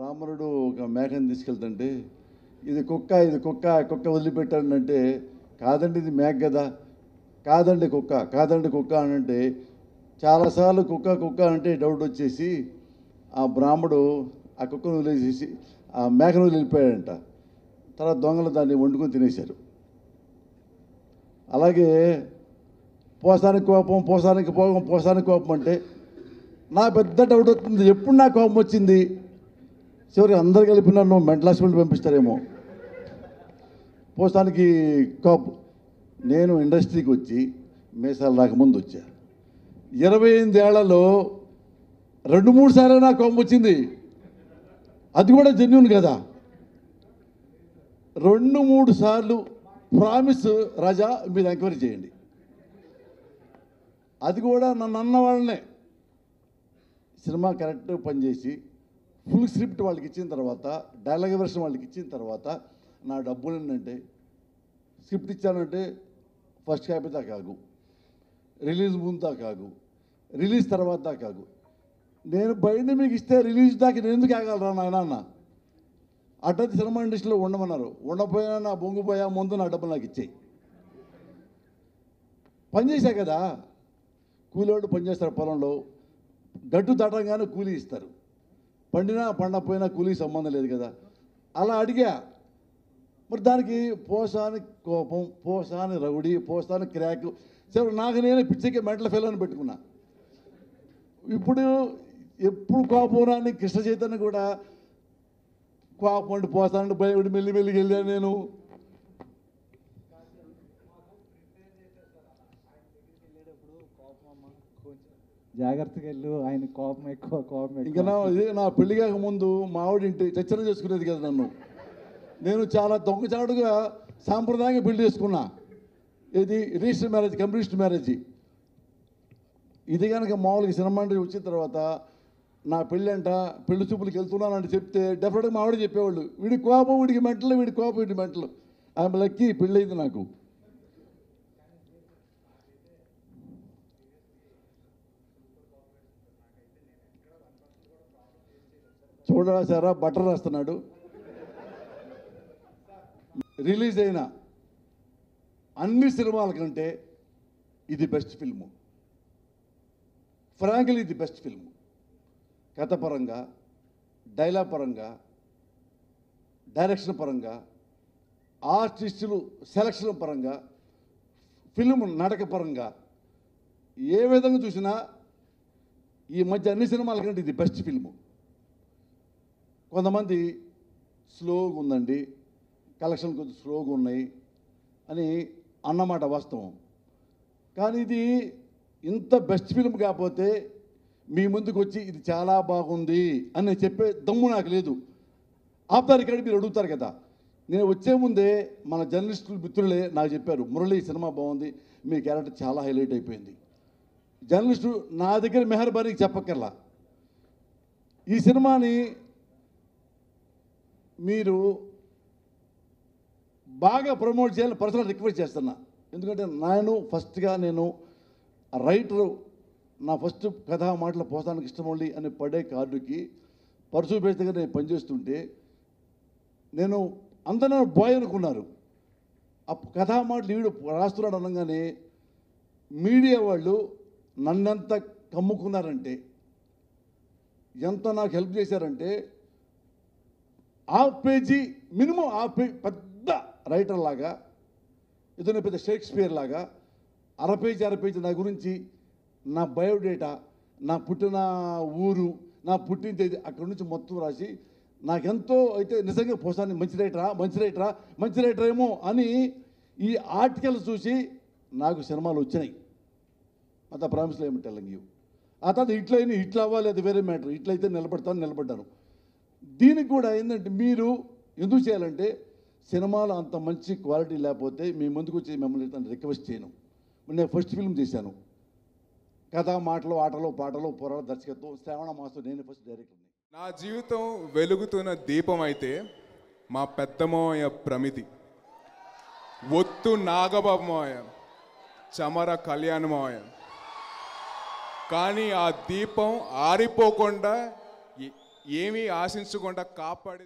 బ్రాహ్మణుడు ఒక మేకని తీసుకెళ్తుంటే ఇది కుక్క ఇది కుక్క కుక్క వదిలిపెట్టానంటే కాదండి ఇది మేక కదా, కాదండి కుక్క, కాదండి కుక్క అని అంటే చాలాసార్లు కుక్క కుక్క అంటే డౌట్ వచ్చేసి ఆ బ్రాహ్మడు ఆ కుక్కను వదిలేసేసి ఆ మేకను వదిలిపోయాడంట. తర్వాత దొంగలు దాన్ని వండుకొని తినేశారు. అలాగే పోసానికి కోపం, పోసానికి కోపం, పోసానికి కోపం అంటే నా పెద్ద డౌట్ వస్తుంది, ఎప్పుడు నా కోపం వచ్చింది? చివరికి అందరు కలిపి నన్ను మెంటల్ హాస్పిటల్ పంపిస్తారేమో. పోసానికి కోపం. నేను ఇండస్ట్రీకి వచ్చి మీసాలు రాకముందు వచ్చా. 28 ఏళ్లలో 2-3 సార్లు నా కోపం వచ్చింది. అది కూడా జెన్యూన్ కదా. 2-3 సార్లు ప్రామిస్ రాజా మీరు ఎంక్వైరీ చేయండి. అది కూడా నన్ను అన్న వాళ్ళనే సినిమా కరెక్ట్ పనిచేసి ఫుల్ స్క్రిప్ట్ వాళ్ళకి ఇచ్చిన తర్వాత, డైలాగ్ వెర్షన్ వాళ్ళకి ఇచ్చిన తర్వాత నా డబ్బులు ఏంటంటే స్క్రిప్ట్ ఇచ్చానంటే ఫస్ట్ కాపీ దాకా కాగు, రిలీజ్ ముందు దాకా కాగు, రిలీజ్ తర్వాత దాకా కాగు. నేను బయట మీకు ఇస్తే రిలీజ్ దాకా నేను ఎందుకు ఆగలరా నాయన అన్న. అడ్డది సినిమా ఇండస్ట్రీలో ఉండమన్నారు. ఉండపోయినా నా బొంగిపోయా, ముందు నా డబ్బులు నాకు ఇచ్చేయి. పనిచేసా కదా. కూలివాడు పనిచేస్తారు పొలంలో, గట్టు దాటంగానే కూలీ ఇస్తారు. పండినా పండకపోయినా కూలీ సంబంధం లేదు కదా. అలా అడిగా. మరి దానికి పోసాని కోపం, పోసాని రౌడీ, పోసాని క్రాక్, సరే నాకు నేనే పిచ్చికి మెంటల్ ఫెయిల్ అని పెట్టుకున్నా. ఇప్పుడు ఎప్పుడు కోపం రాని కృష్ణ చైతన్య కూడా కోపం అంటే పోసానంటే భయపడి మెల్లి మెల్లికి వెళ్ళాను నేను. జాగ్రత్తగా వెళ్ళు, ఆయన కోపం ఎక్కువ, కోపం ఇంకా నా పెళ్లి కాక ముందు మా ఆవిడింటి చచ్చన చేసుకునేది కదా నన్ను. నేను చాలా దొంగచాటుగా సాంప్రదాయంగా పెళ్లి చేసుకున్నా. ఇది రిజిస్టర్ మ్యారేజ్, కంప్లీట్ మ్యారేజ్. ఇది కనుక మామూలుగా సినిమా అంటే వచ్చిన తర్వాత నా పెళ్ళి అంట పెళ్లి చూపులకి వెళ్తున్నానంటే చెప్తే డెఫినెట్గా మా ఆవిడ చెప్పేవాళ్ళు, వీడి కోపం వీడికి మెంటలు, వీడి కోపం వీడి మెంటలు. ఆమె లక్కీ పెళ్ళి అయింది నాకు. చూడరా సారా బట్టర్ రాస్తున్నాడు. రిలీజ్ అయిన అన్ని సినిమాల కంటే ఇది బెస్ట్ ఫిల్ము. ఫ్రాంక్లీ ఇది బెస్ట్ ఫిల్ము. కథ పరంగా, డైలాగ్ పరంగా, డైరెక్షన్ పరంగా, ఆర్టిస్టులు సెలక్షన్ పరంగా, ఫిల్మ్ నాటక పరంగా ఏ విధంగా చూసినా ఈ మధ్య అన్ని సినిమాల కంటే ఇది బెస్ట్ ఫిల్ము. కొంతమంది స్లోగా ఉందండి, కలెక్షన్ కొంచెం స్లోగా ఉన్నాయి అని అన్నమాట వాస్తవం. కానీ ఇది ఇంత బెస్ట్ ఫిల్మ్ కాకపోతే మీ ముందుకు వచ్చి ఇది చాలా బాగుంది అని చెప్పే దమ్ము నాకు లేదు. ఆపుతారు ఇక్కడ, మీరు అడుగుతారు కదా. నేను వచ్చే ముందే మన జర్నలిస్టులు మిత్రులే నాకు చెప్పారు, మురళి సినిమా బాగుంది, మీ క్యారెక్టర్ చాలా హైలైట్ అయిపోయింది. జర్నలిస్టు నా దగ్గర మెహర్బానీకి చెప్పక్కర్లా. ఈ సినిమాని మీరు బాగా ప్రమోట్ చేయాలని పర్సనల్ రిక్వెస్ట్ చేస్తున్నా. ఎందుకంటే నేను రైటరు, నా ఫస్ట్ కథా మాటలు పోసానికి ఇష్టమౌళి అని పడే కార్డుకి పర్సు బేస్ దగ్గర నేను పనిచేస్తుంటే నేను అందరూ బాయ్ అనుకున్నారు. ఆ కథా మాటలు వీడు రాస్తున్నాడు అనగానే మీడియా వాళ్ళు నన్నెంత కమ్ముకున్నారంటే, ఎంత నాకు హెల్ప్ చేశారంటే, half page minimum half page పెద్ద రైటర్ లాగా, ఏదైనా పెద్ద షేక్స్పియర్ లాగా అర పేజీ నా గురించి, నా బయోడేటా, నా పుట్టిన ఊరు, నా పుట్టిన తేదీ అక్కడి నుంచి మొత్తం రాసి నాకెంతో అయితే నిజంగా పోసాన్ని మంచి రైటరా ఏమో అని ఈ ఆర్టికల్స్ చూసి నాకు సినిమాలు వచ్చినాయి. అంత ప్రామిస్లో ఏమి టెల్లింగ్ యూ. ఆ తర్వాత ఇట్లా అవ్వాలి, అది వేరే మ్యాటర్. ఇట్లయితే నిలబడ్డాను. దీనికి కూడా ఏంటంటే మీరు ఎందుకు చేయాలంటే సినిమాలో అంత మంచి క్వాలిటీ లేకపోతే మీ ముందుకు వచ్చి మిమ్మల్ని రిక్వెస్ట్ చేయను. నేను ఫస్ట్ ఫిల్మ్ చేశాను. కథ, మాటలు, ఆటలు, పాటలు, పోరాట దర్శకత్వం, శ్రావణ మాసం నేను ఫస్ట్ డైరెక్టర్ని. నా జీవితం వెలుగుతున్న దీపం అయితే మా పెద్దమోయ ప్రమిది, ఒత్తు నాగబాబమోయ, చమర కళ్యాణమోయ. కానీ ఆ దీపం ఆరిపోకుండా ఏమీ ఆశించకుండా కాపాడి